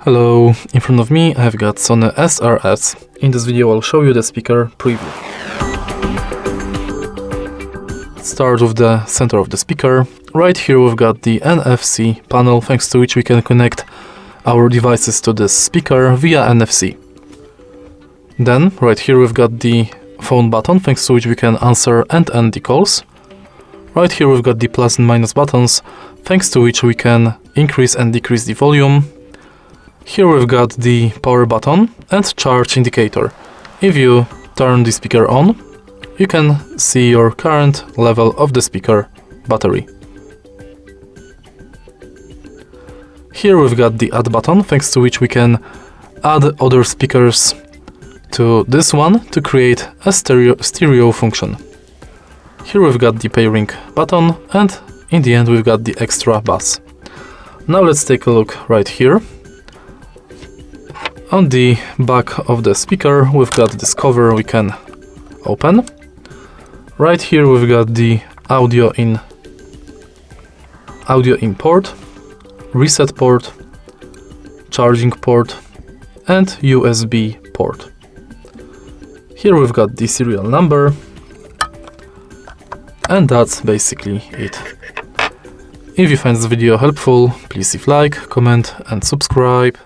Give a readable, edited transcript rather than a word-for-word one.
Hello, in front of me I've got Sony SRS. In this video I'll show you the speaker preview. Let's start with the center of the speaker. Right here we've got the NFC panel, thanks to which we can connect our devices to this speaker via NFC. Then right here we've got the phone button, thanks to which we can answer and end the calls. Right here we've got the plus and minus buttons, thanks to which we can increase and decrease the volume. Here we've got the power button and charge indicator. If you turn the speaker on, you can see your current level of the speaker battery. Here we've got the add button, thanks to which we can add other speakers to this one to create a stereo function. Here we've got the pairing button, and in the end we've got the extra bass. Now let's take a look right here. On the back of the speaker we've got this cover we can open. Right here we've got the audio in port, reset port, charging port and USB port. Here we've got the serial number, and that's basically it. If you find this video helpful, please leave like, comment and subscribe.